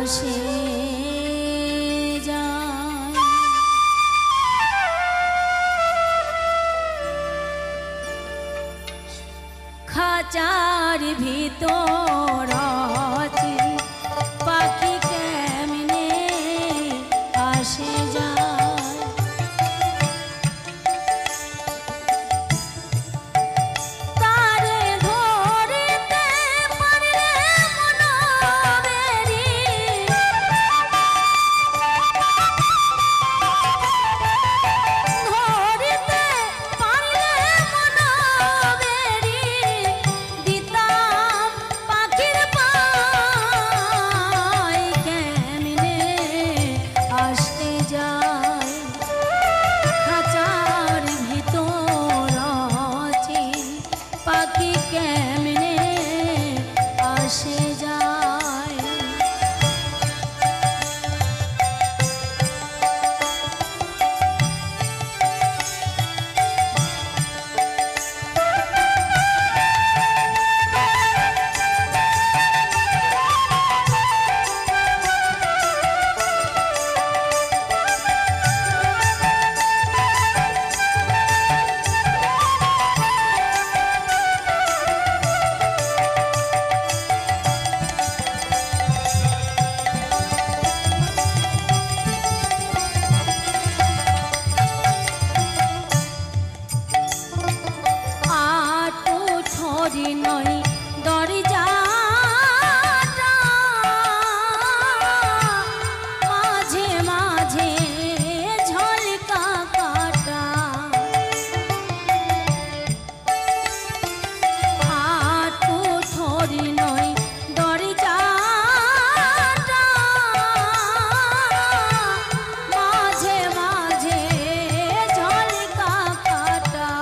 আসে যায়। খাঁচার ভিতর পাখি কেমনে আসে যায়। তারে ধরিতে পারলে মনবেরি, ধরিতে পারলে মনবেরি, দিতাম পাখির পায় কেমনে আসতে যায়। খাঁচার ভিতর আছে পাখি কেমনে আসে যায়। নয় দরজাটা মাঝে মাঝে ঝলকা কাটা, হাঁটু ঠোরি নয় দরজাটা মাঝে মাঝে ঝলকা কাটা।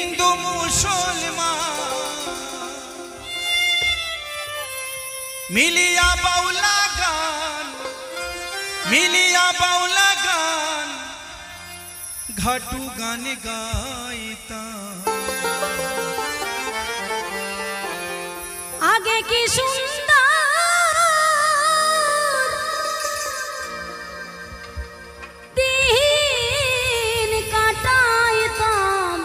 হিন্দু মুসলমান মিলিয়া বাউলা গান, মিলিয়া বাউলা গান, ঘাটু গান গাইতাম। আগে কি সুন্দর দিন কাটাইতাম,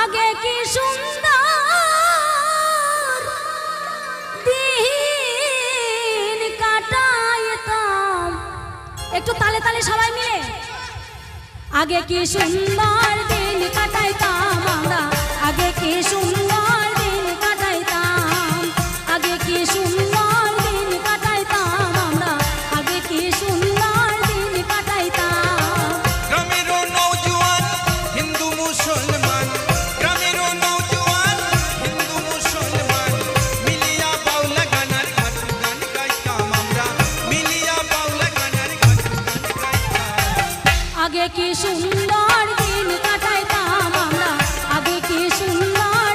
আগে কি সুন্দর দিন কাটাইতাম। একটু তালে তালে সবাই মিলে। আগে কি সুন্দর দিন কাটাইতাম আমরা, আগে কি সুন্দর দিন কাটাইতাম, আগে কি সুন্দর দিন কাটাইতাম আমরা, আগে কি সুন্দর দিন কাটাইতাম। গ্রামের নওজোয়ান হিন্দু মুসলমান, গ্রামের নওজোয়ান হিন্দু মুসলমান মিলিয়া বাউলা গানার ঘাটু গান গাইতাম আমরা, মিলিয়া বাউলা গানার ঘাটু গান গাইতাম। আগে কি সুন্দর দিন কাটাইতাম আমরা, আগে কি সুন্দর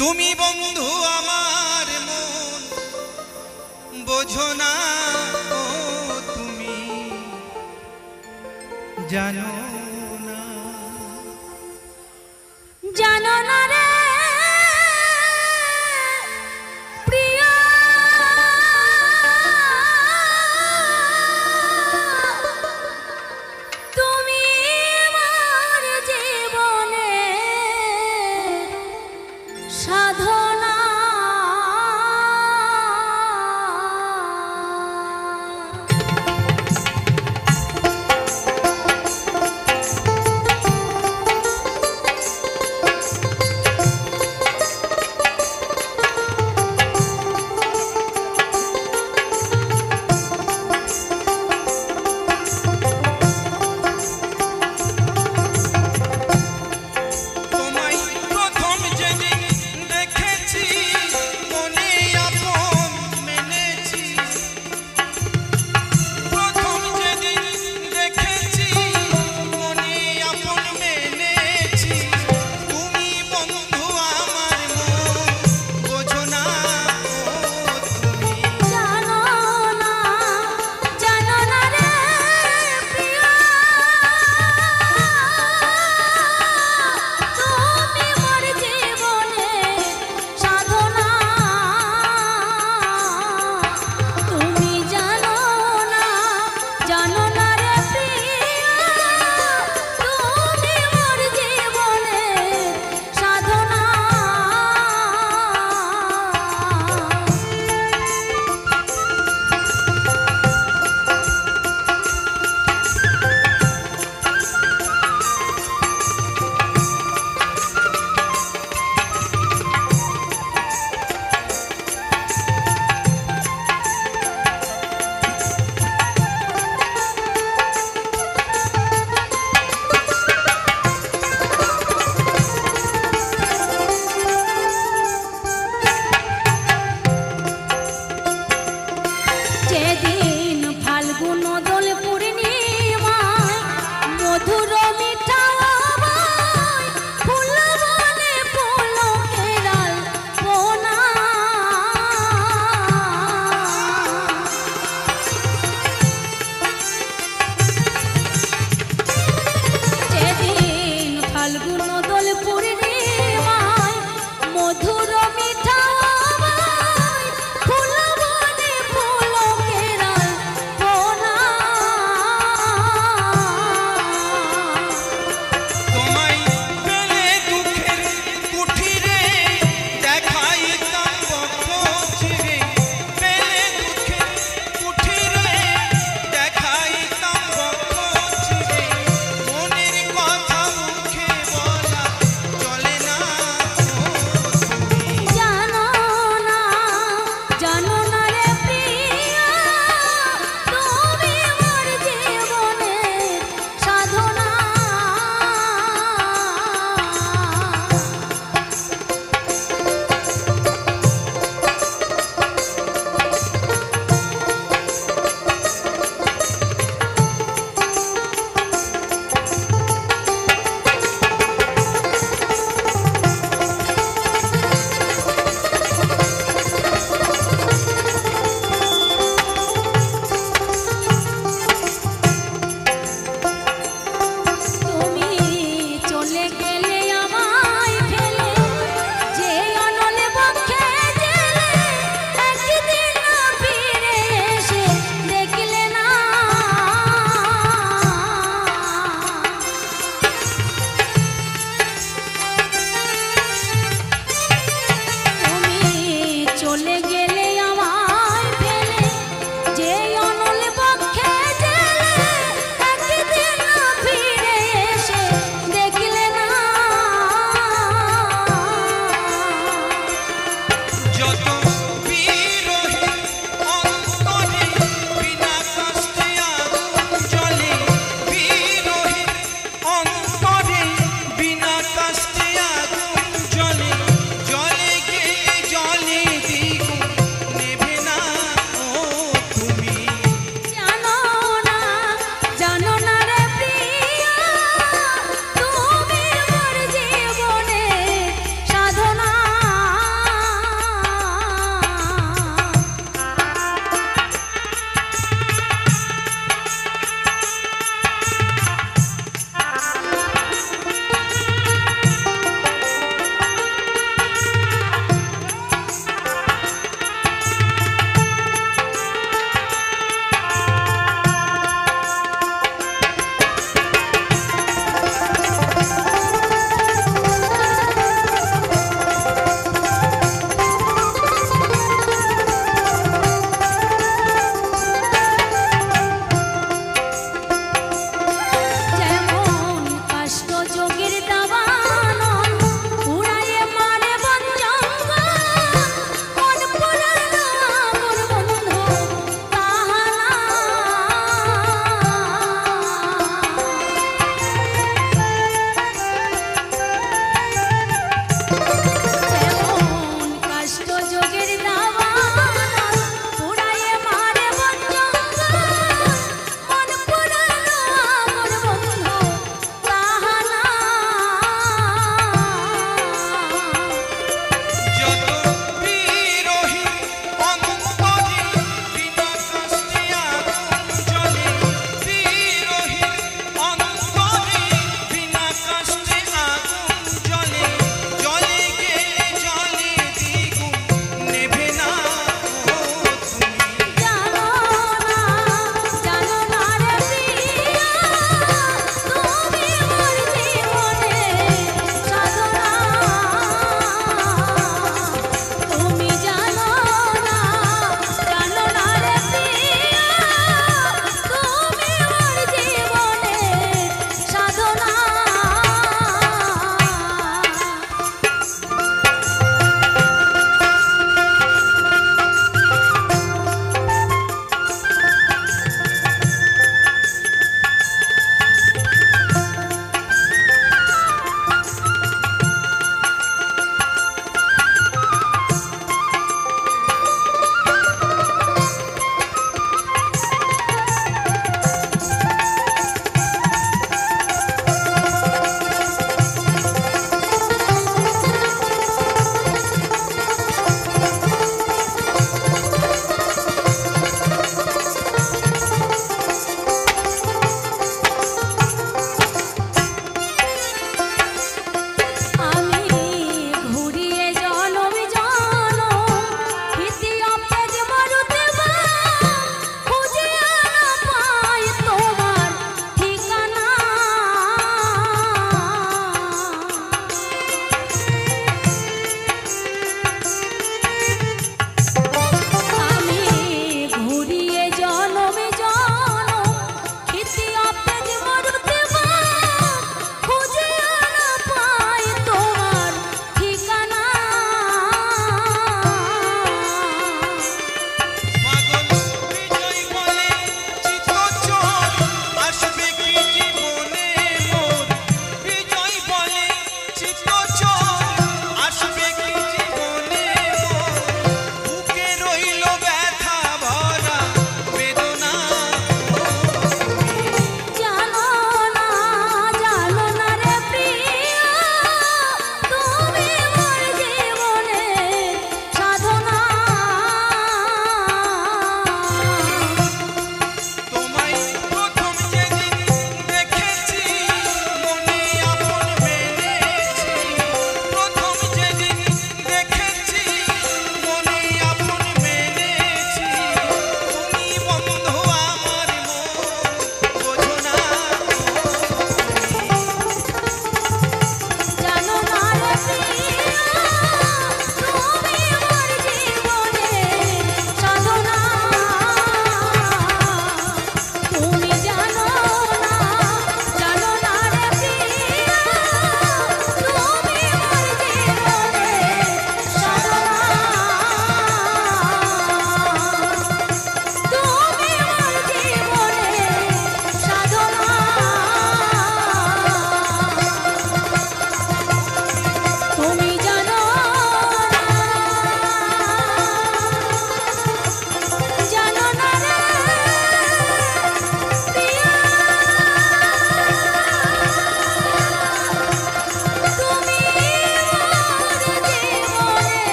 তুমি বন্ধু আমার মন বোঝো না ও তুমি জানো না জানো না রে প্রিয়, তুমি আমার জীবনে সাধনা।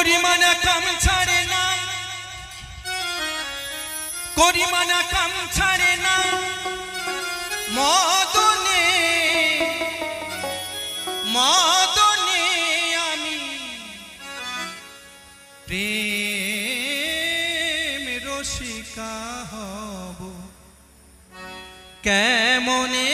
করিমানা কাম ছাড়ে না, করিমানা কাম ছাড়ে না, মদনে মদনে আমি প্রেম রসিকা হব কেমনে।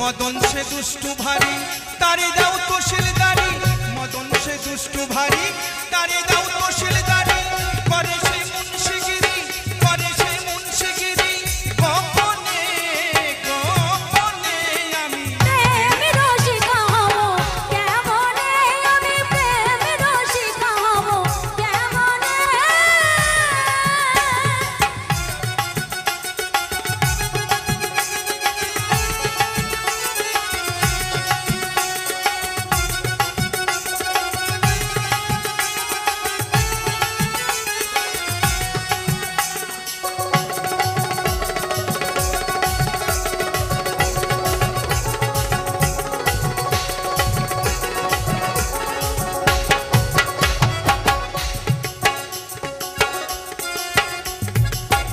মদন সে দুষ্টু ভারী তারে দাও তো শিলদারি, মদন সে দুষ্টু ভারী তারে দাও তো শিলদারি, করে সে মুন্সিগিরি, করে সে মুন্সিগিরি, গোপনে গোপনে আমি প্রেম রসিকা হব কেমনে, আমি প্রেম রসিকা হব কেমনে।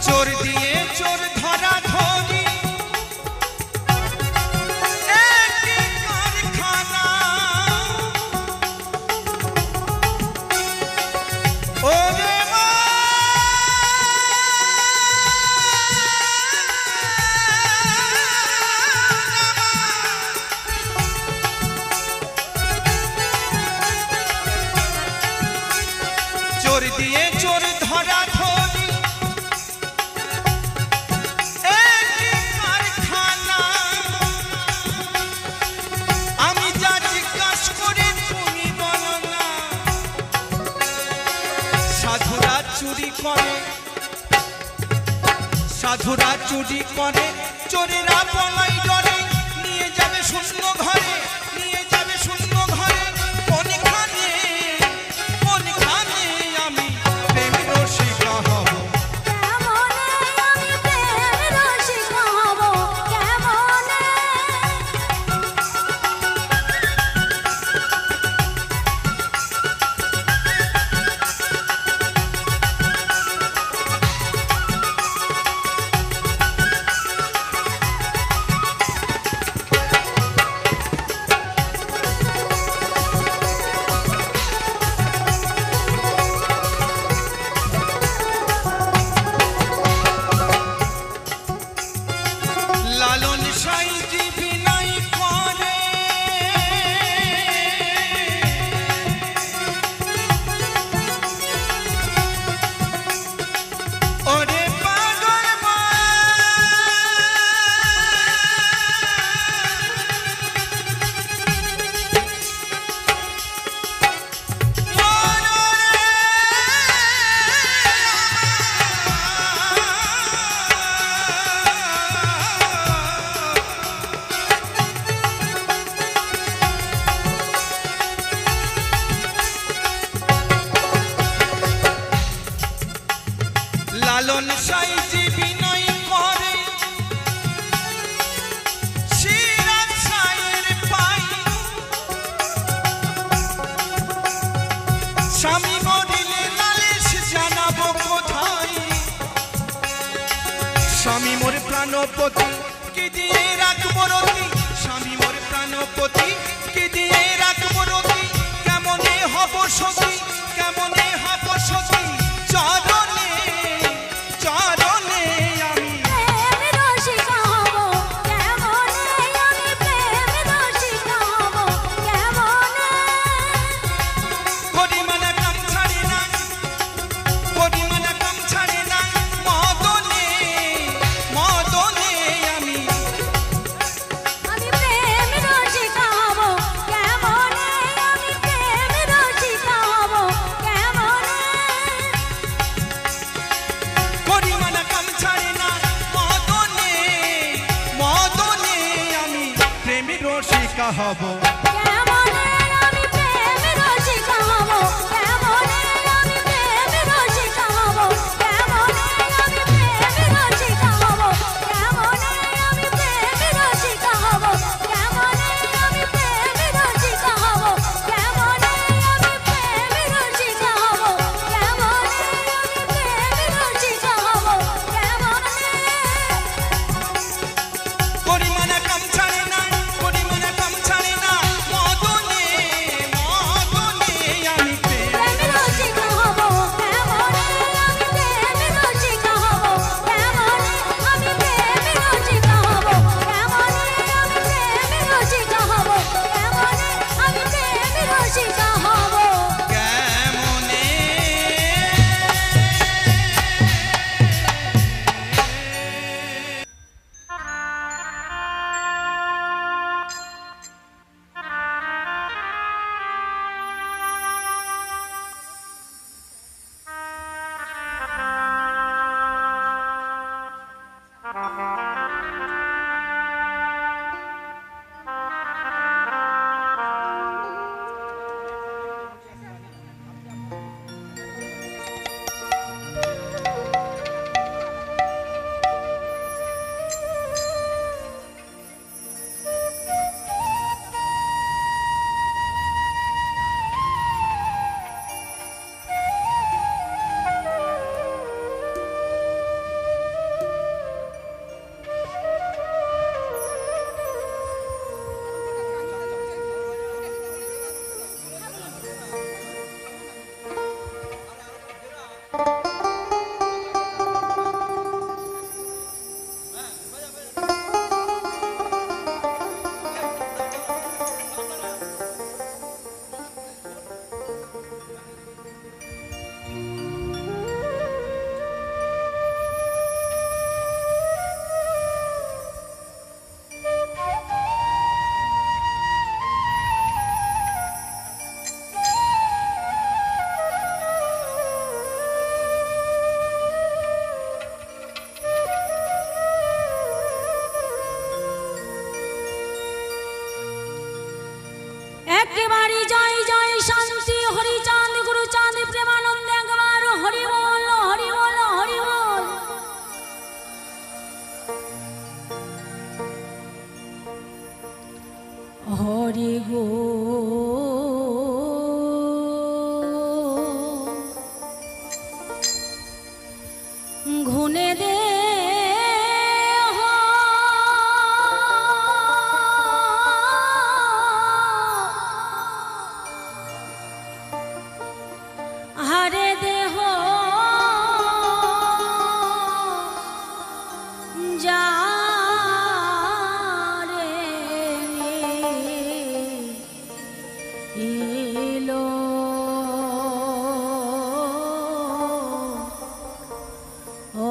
চোর দিয়ে চোর ধরা ধরি একই কারখানা, ওরে মা চোর দিয়ে চোর ধরা ধরি একই কারখানা, আমি যা জিজ্ঞাসা করি তুমি বলো না। সাধুরা চুরি করে, সাধুরা চুরি করে, চোরেরা পলাই ডরে, নিয়ে যাবে শূন্য ঘরে, নিয়ে যাবে শূন্য ঘরে, কোনখানে কোনখানে আমি প্রেম রসিকা হব কেমনে আমি প্রেম রসিকা হব কেমনে। লালন সাইজি বিনয় করে, ওরে পাগল মা লালন সাইজি বিনয় করে, প্রাণপতি কি দিয়ে রাখবো রতি স্বামী মোর প্রাণপতি কি দিয়ে রাখবো রতি কেমনে হব সতী কেমনে হব সতী চরণে চরণে আমি প্রেম রসিকা হব কেমনে আমি প্রেম রসিকা হব কেমনে করিমানা কাম ছাড়ে না করিমানা কাম ছাড়ে না মদনে মদনে আমি প্রেম রসিকা হব কেমনে আমি প্রেম রসিকা হব কেমনে করিমানা কাম ছাড়ে না মদনে মদনে আমি প্রেমের রসিকা হব কেমনে আমি প্রেম রসিকা হব কেমনে আমি প্রেম রসিকা হব কেমনে আমি প্রেম রসিকা হব কেমনে আমি প্রেম রসিকা হব কেমনে আমি প্রেম রসিকা হব কেমনে আমি প্রেম রসিকা হব কেমনে আমি প্রেম রসিকা হব কেমনে করিমানা কাম ছাড়ে না করিমানা কাম ছাড়ে না মদনে মদনে আমি প্রেম রসিকা হব কেমনে আমি প্রেম রসিকা হব কেমনে আমি প্রেম রসিকা হব কেমনে আমি প্রেম রসিকা হব কেমনে আমি প্রেম রসিকা হব কেমনে একেবারে জয় জয় শান্তি হরি চাঁদ গুরু চাঁদ প্রেমানন্দ একবার হরি বল হরি বল হরি বল হরি গো ঘুনে দে হরে দেহ যা রে এলো ও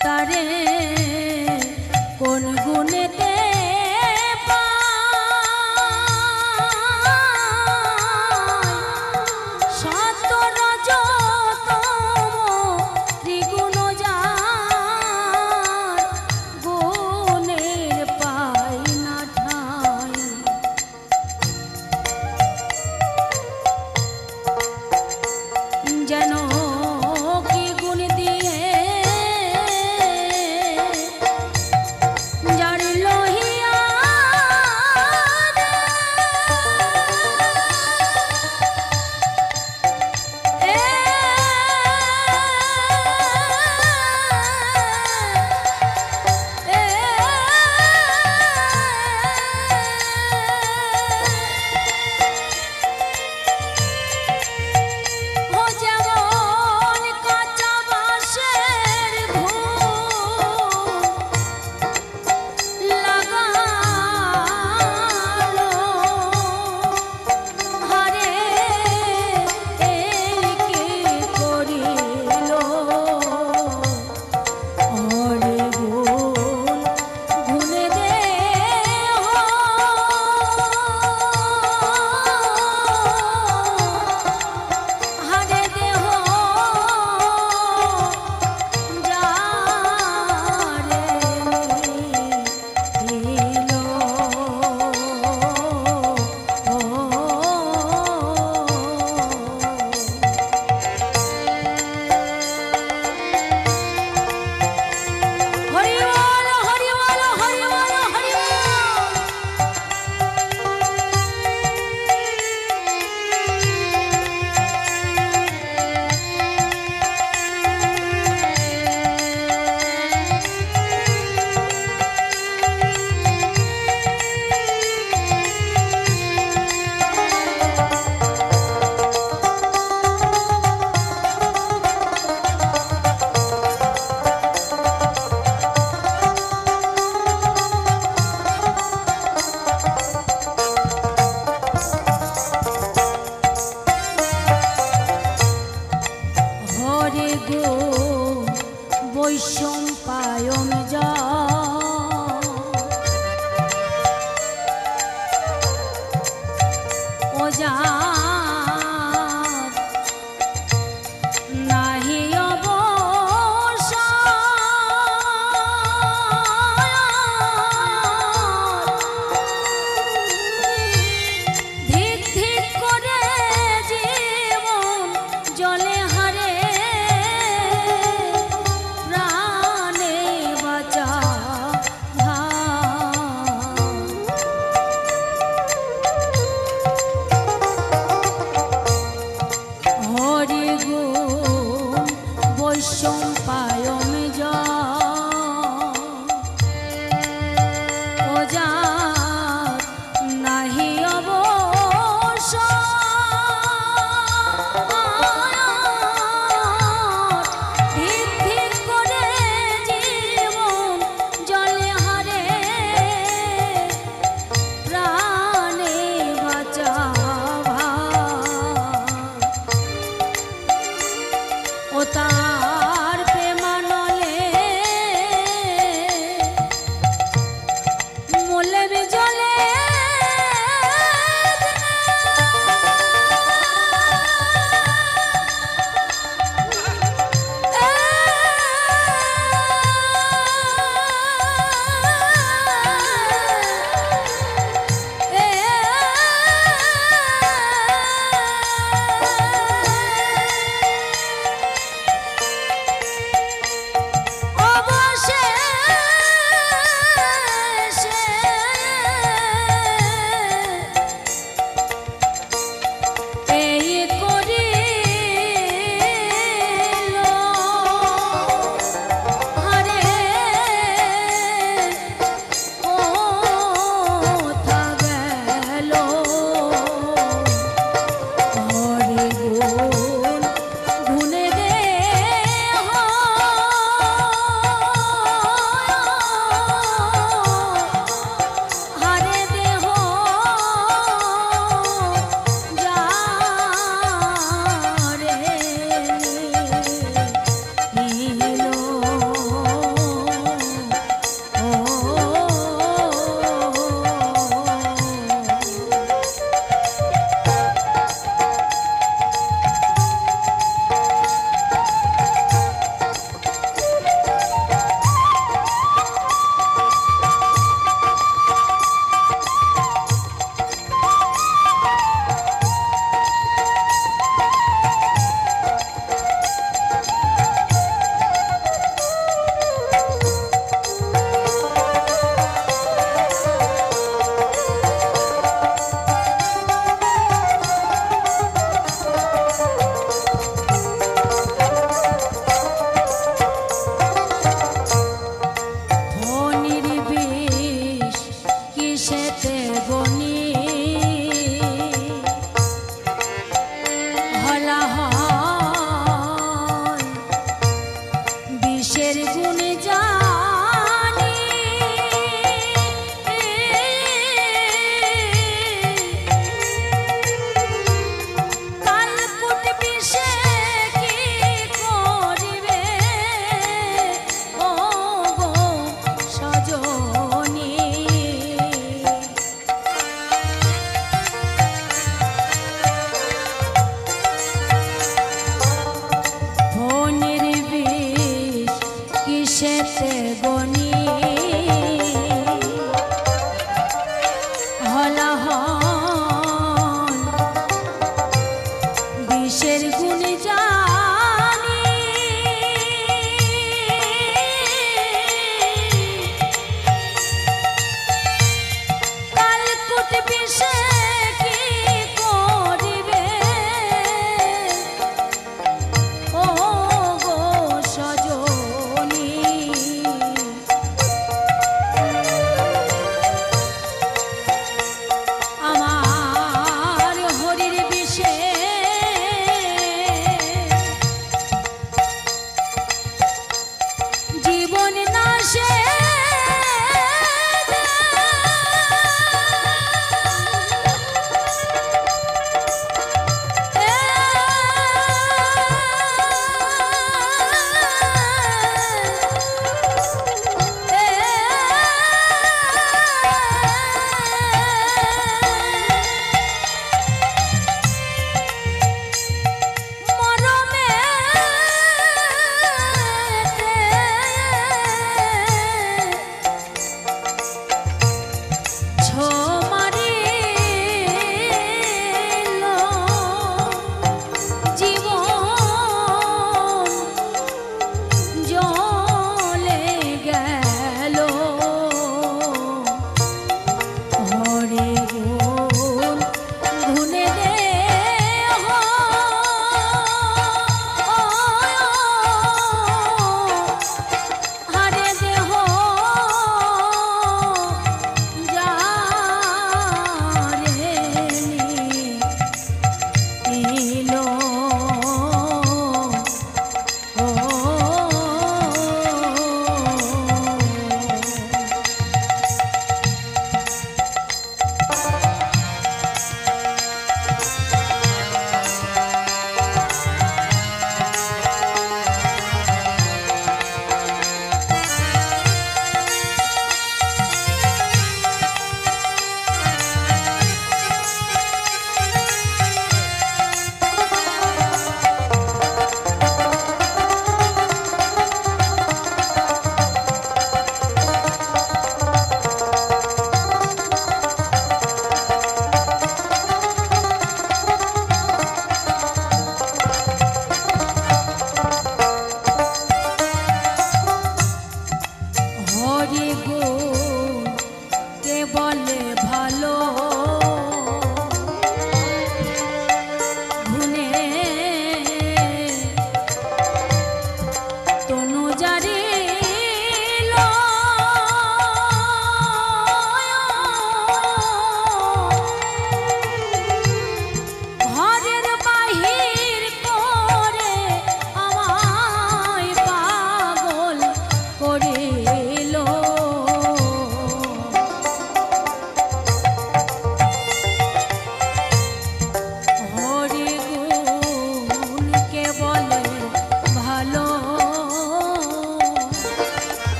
তারে কোন গুণেতে সত রজতম ত্রিগুণ যার গুণের পাই না ঠাই যেন কি গুণ দিয়ে যার লোহিয়া ও যেমন কাঁচা বাঁশের ঘুম লাগালো হারে এই কি করিল হরে গুণ গুণে দেহ হারে দেহ যারে দিল হরি বল হরি বল হরি বল হরি বল হরে গো বৈষম পায়ম যা ও যা নাহি ধিক ধিক করে জীবন জলে হারে প্রাণে বাঁচা হরি গুণ বৈষম পায়ম যা ও যার নাহি ধিক ধিক করে জীবন জলে হারে প্রাণে বাঁচা ও তার প্রেমানন্দ বিষের গুণ জানি কালকুট বিষে কি করিবে ও গো সজনী ফণির বিষ কিসেতে গনি হলাহল বিষের গুণ জানি কালকুট বিষে কি করিবে ও গো সজনী আমার হরির বিষে জীবন নাশে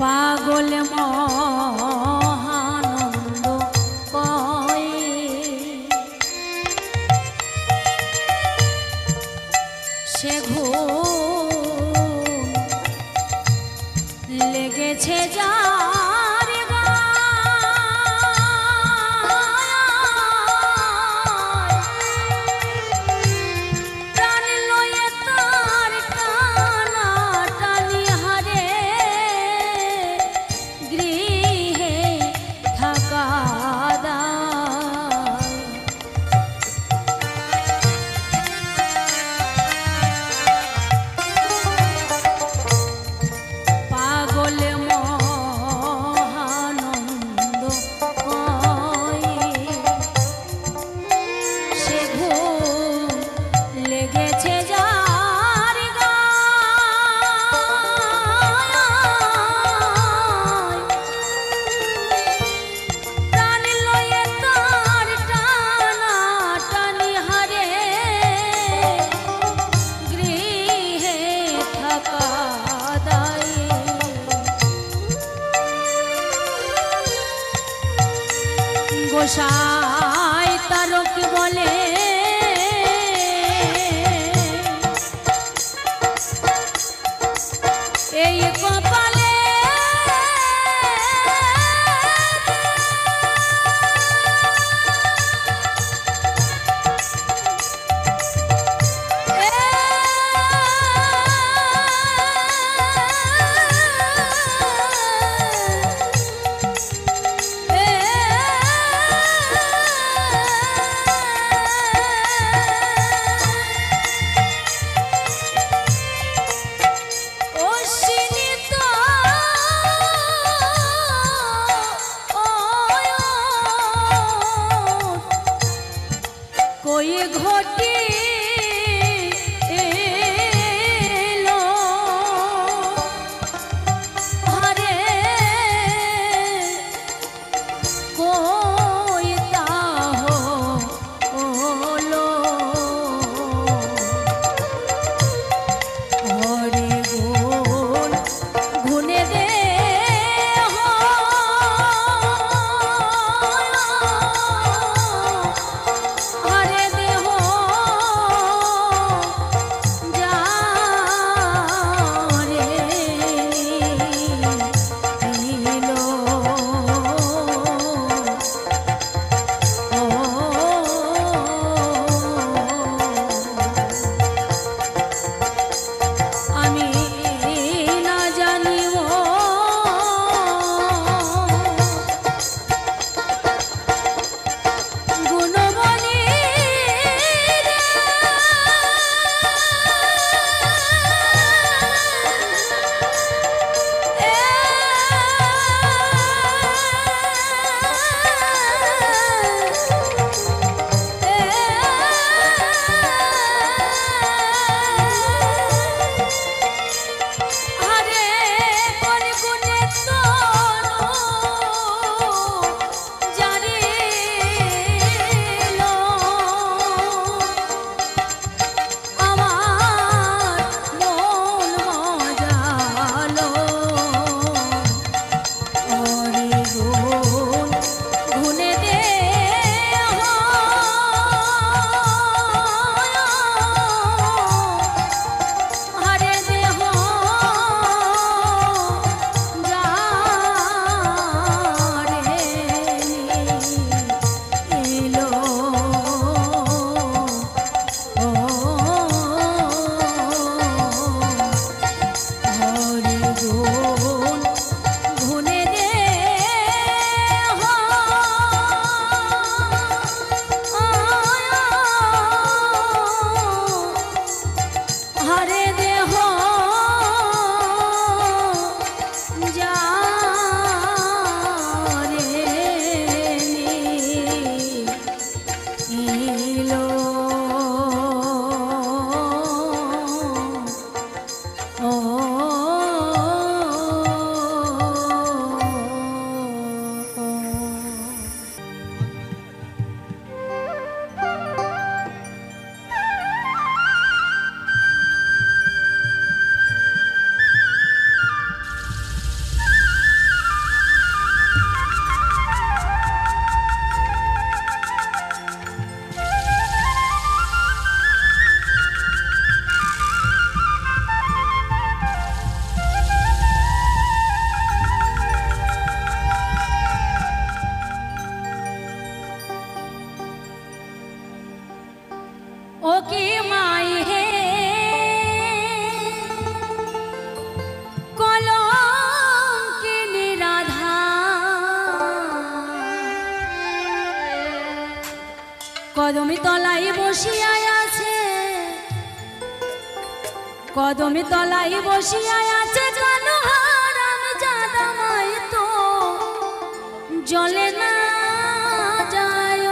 পাগল মহানন্দ কয় সে ঘুম লেগেছে যার গায়, প্রাণ লয়ে তার টানাটানি হারে গৃহে থাকা দায়। পাগল মহানন্দ কয় সে ঘুম লেগেছে যার গায়, প্রাণ লয়ে তার টানাটানি হারে গৃহে থাকা দায়। গোসাই তারক বলে এই কপালে কদমি তলাই বসিয়ায় আছে, কদমি তলাই বসিয়ায় আছে কালো হারাম জাদা মাই তো জলে না যায়।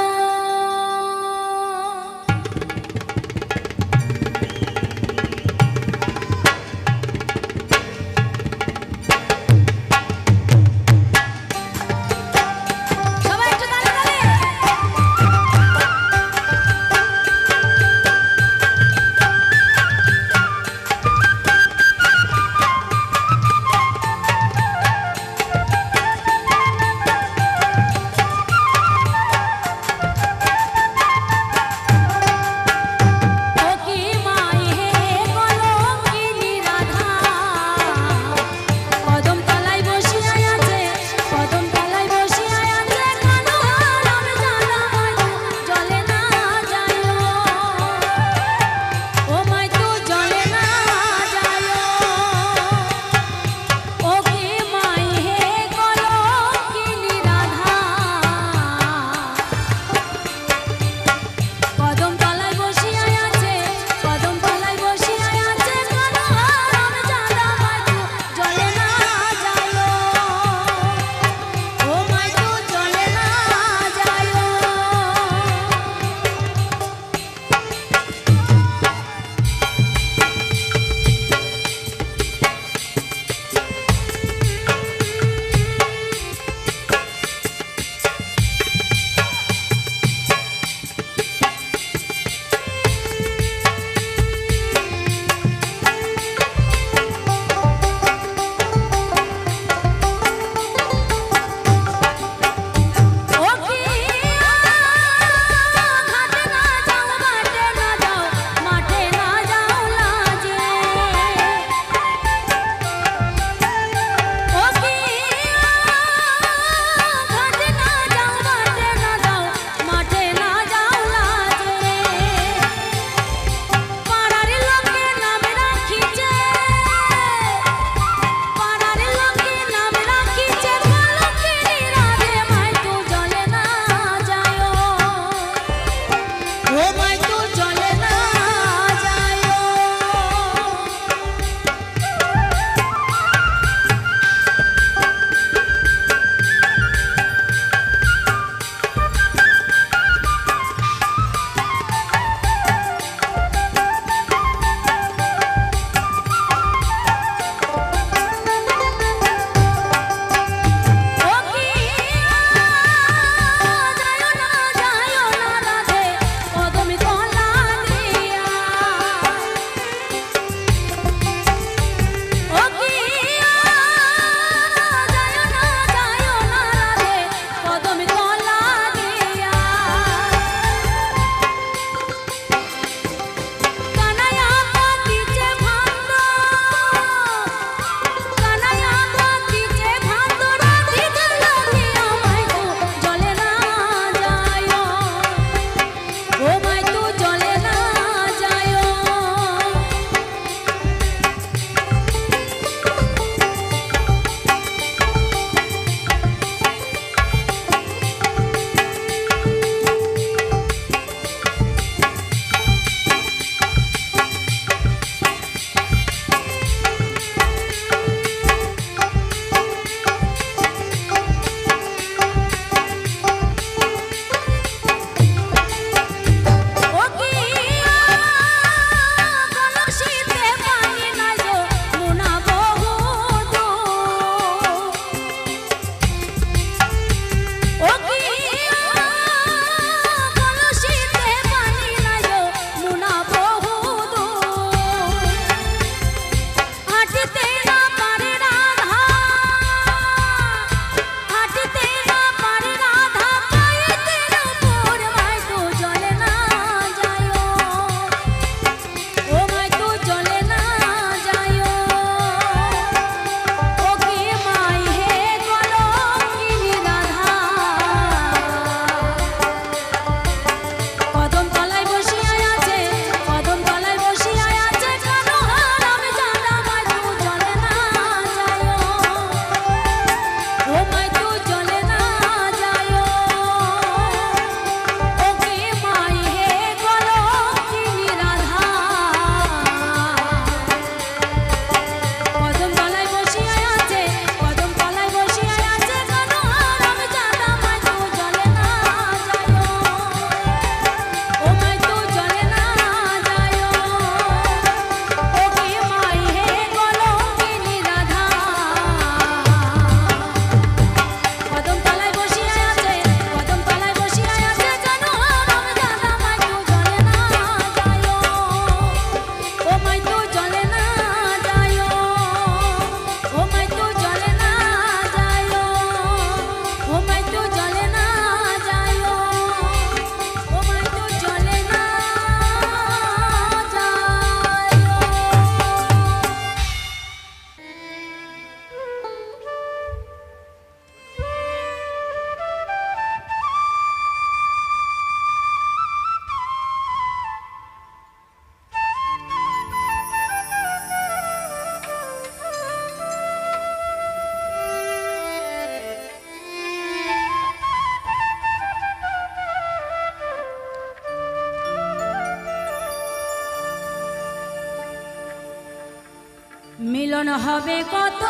হবে কত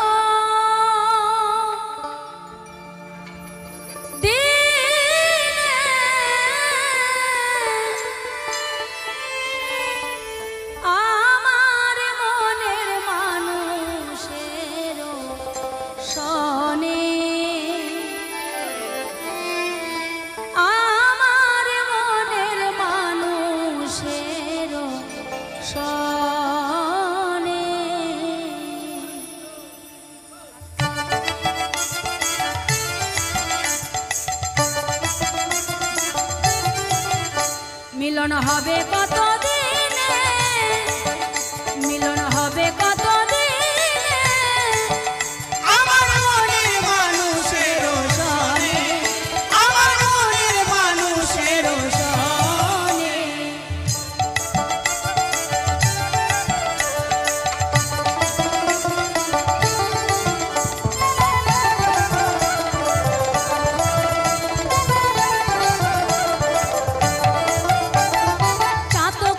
দিনে, আমার মনের মানুষের সনে, আমার মনের মানুষের সনে। মিলন হবে কত দিনে, মিলন হবে কত দিনে, আমার মনের মানুষের সনে, আমার মনের মানুষের সনে। চাতক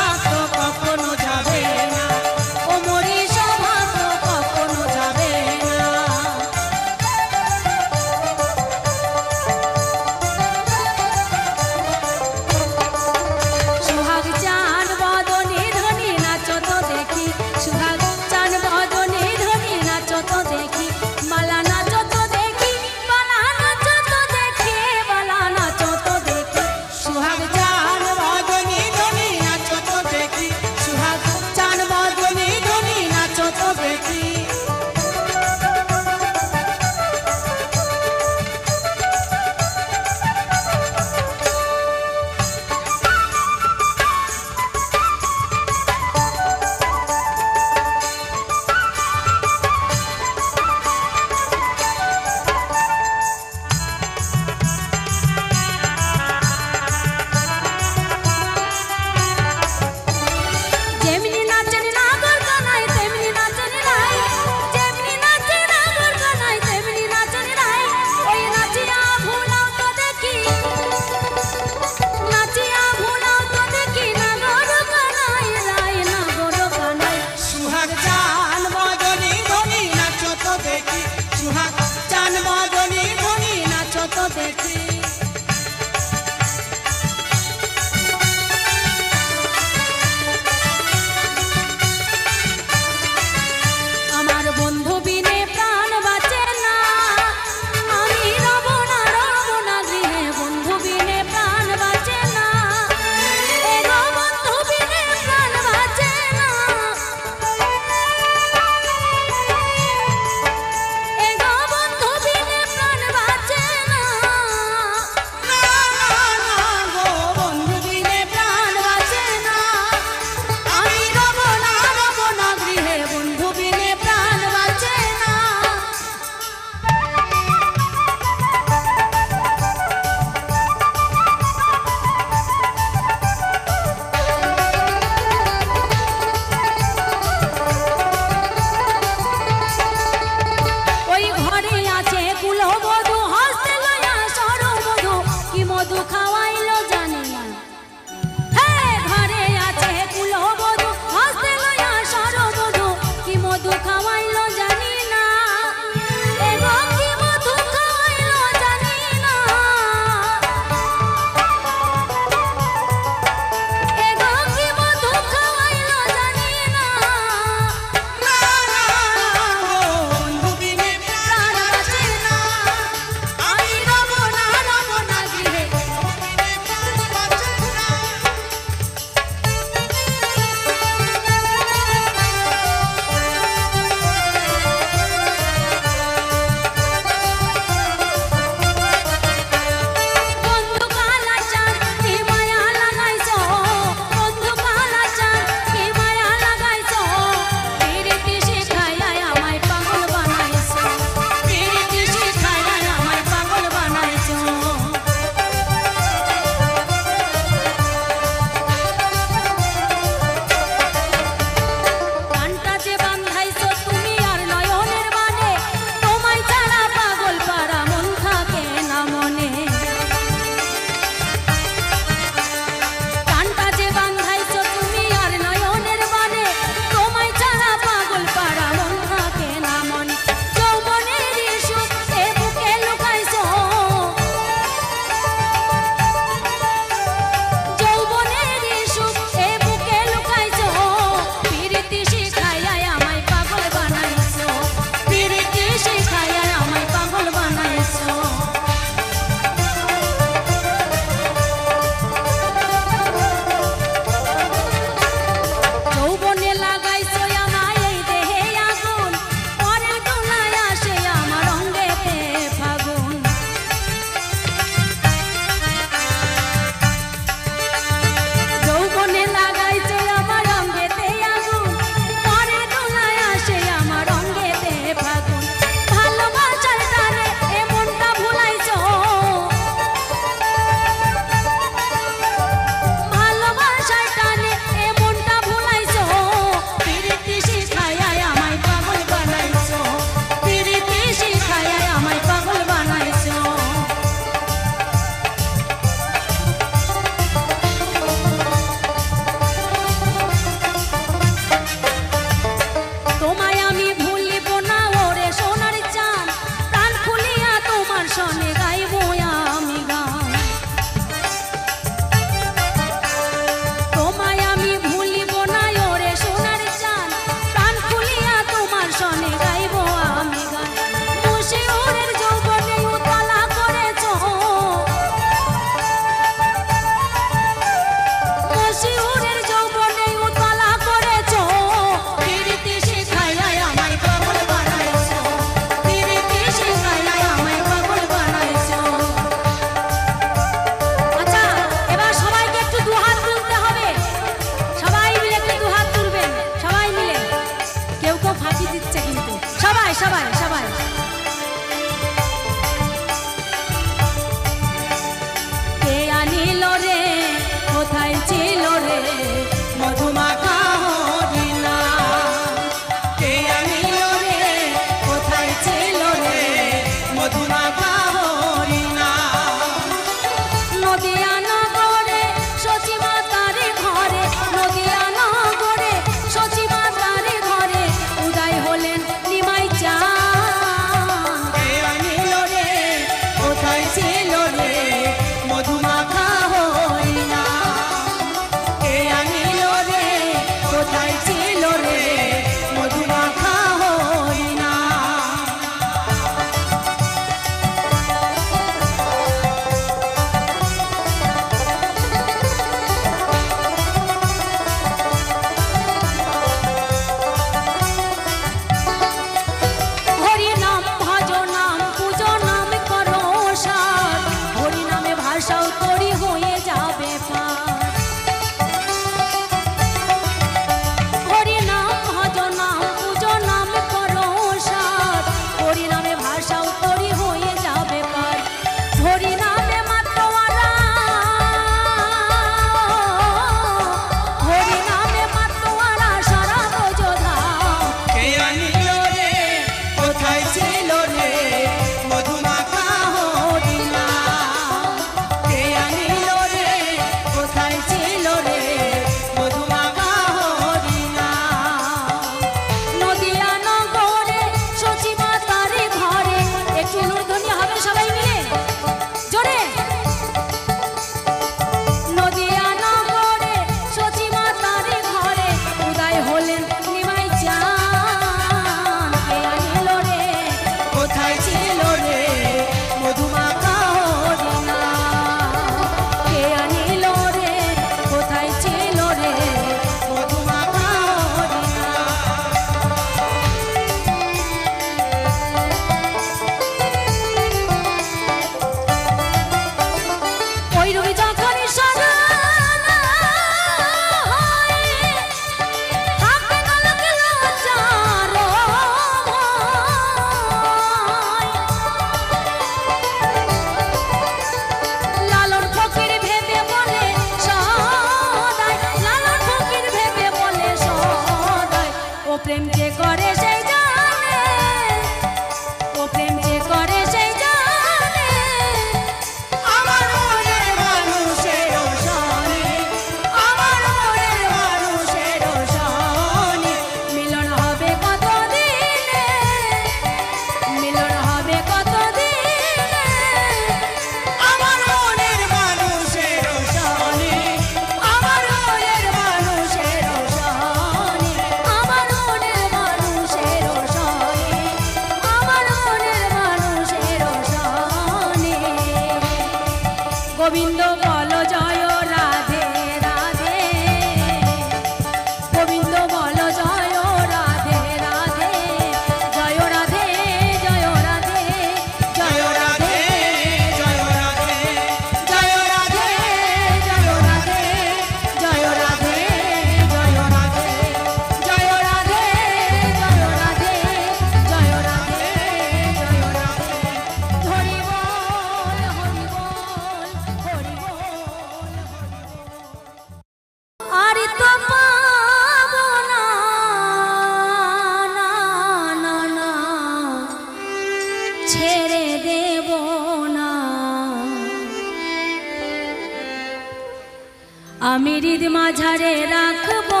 হৃদ মাঝারে রাখবো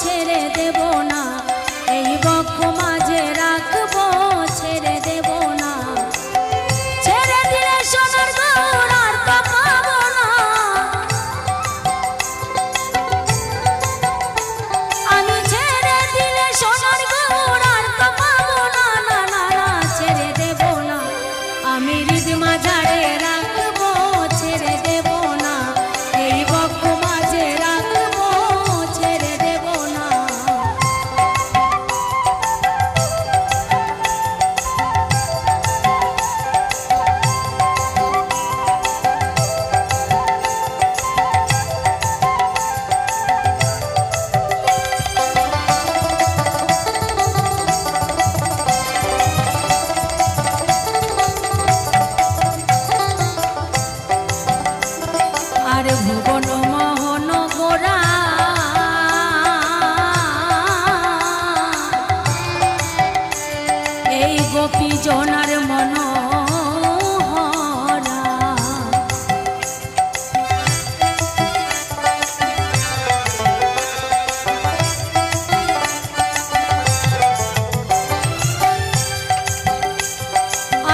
ছেড়ে দেব না, এই বক্ষ মাঝে রাখবো ছেড়ে দেব না। ছেড়ে দিলে সোনার গৌর আর তো পাবো না, আমি ছেড়ে দিলে সোনার গৌর আর তো পাবো না, না না না ছেড়ে দেব না। আমি হৃদ মাঝারে রাখবো ছেড়ে দেব না, এই বক্ষ মাঝে রাখবো ছেড়ে দেব না। আর ভুবন মোহন গোরা এই গোপী জনার মনোহরা,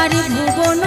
আর ভুবন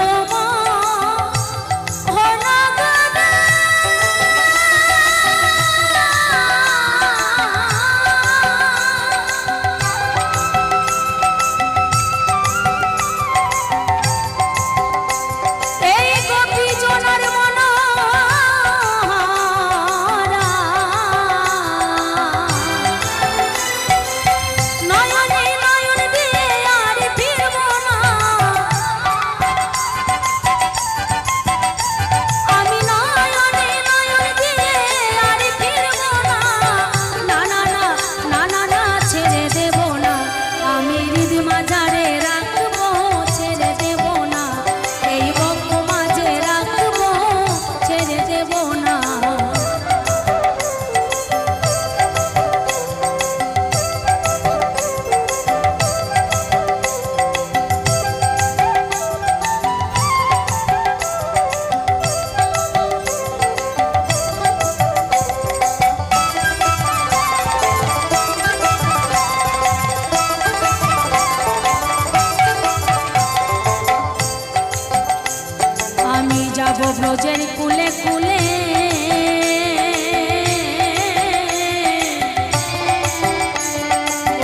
আমি যাব ব্রজের কুলে কুলে,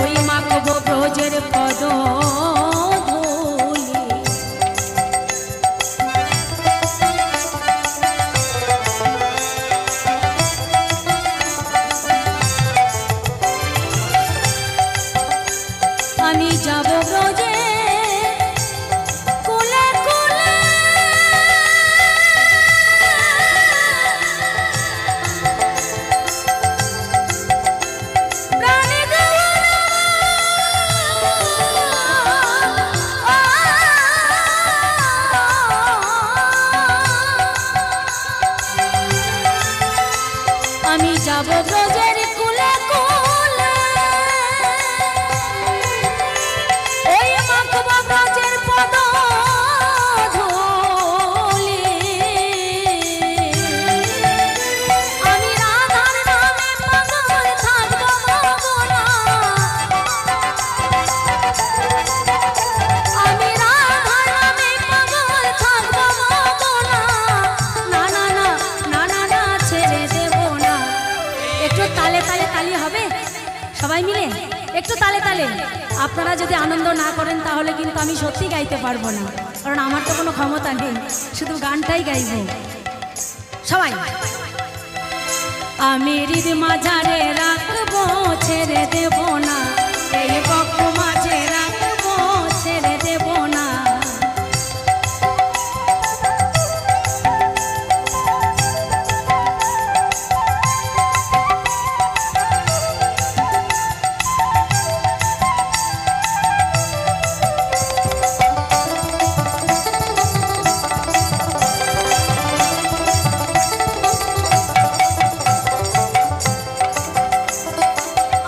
ওই মাখব ব্রজের পদ ধূলি। আমি যাব ব্রজে কুলে কুলে, আমি যাব ব্রজের কুলে কুলে, ওই মাখব ব্রজের পদ ধূলি। আমি রাধার নামে পাগল থাকবো মগনা, আমি রাধার নামে পাগল থাকবো মগনা, না না না না না না ছেড়ে দেব না। একটু তালে তালে তালি হবে সবাই মিলে, একটু তালে তালে। আপনারা যদি আনন্দ না করেন তাহলে কিন্তু আমি সত্যি গাইতে পারবো না, কারণ আমার তো কোনো ক্ষমতা নেই, শুধু গানটাই গাইব সবাই। আমি হৃদ মাঝারে রাখবো ছেড়ে দেব না, এই বক্ষ মাঝে রাখবো ছেড়ে দেব না।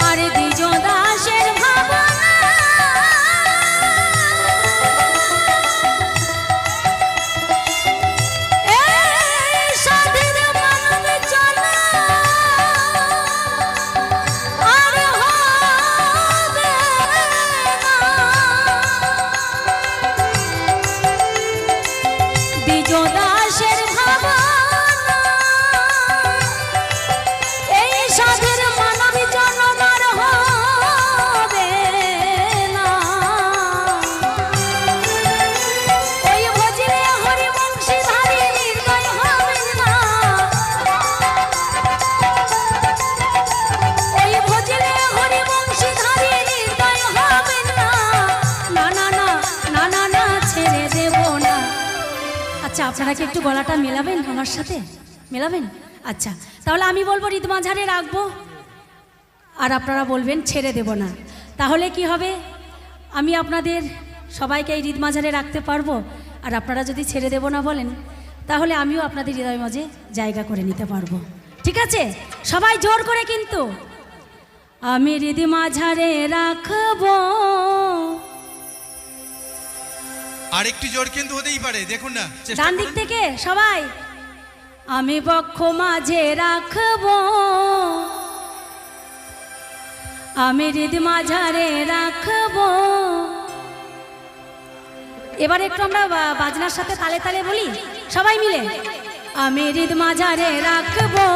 আরে আপনারা কি একটু গলাটা মেলাবেন আমার সাথে? মেলাবেন? আচ্ছা, তাহলে আমি বলবো হৃদ মাঝারে রাখবো, আর আপনারা বলবেন ছেড়ে দেব না। তাহলে কি হবে, আমি আপনাদের সবাইকে এই হৃদ মাঝারে রাখতে পারবো, আর আপনারা যদি ছেড়ে দেব না বলেন, তাহলে আমিও আপনাদের হৃদয় মাঝে জায়গা করে নিতে পারবো। ঠিক আছে? সবাই জোর করে কিন্তু, আমি হৃদ মাঝারে রাখবো। আরেকটু জোর কিন্তু হতেই পারে, দেখুন না, চেষ্টা ডান দিক করুন। থেকে সবাই, আমি বক্ষ মাঝে রাখবো, আমি হৃদ মাঝারে রাখবো। এবার একটু আমরা বাজনার সাথে তালে তালে বলি সবাই মিলে, আমি হৃদ মাঝারে রাখবো।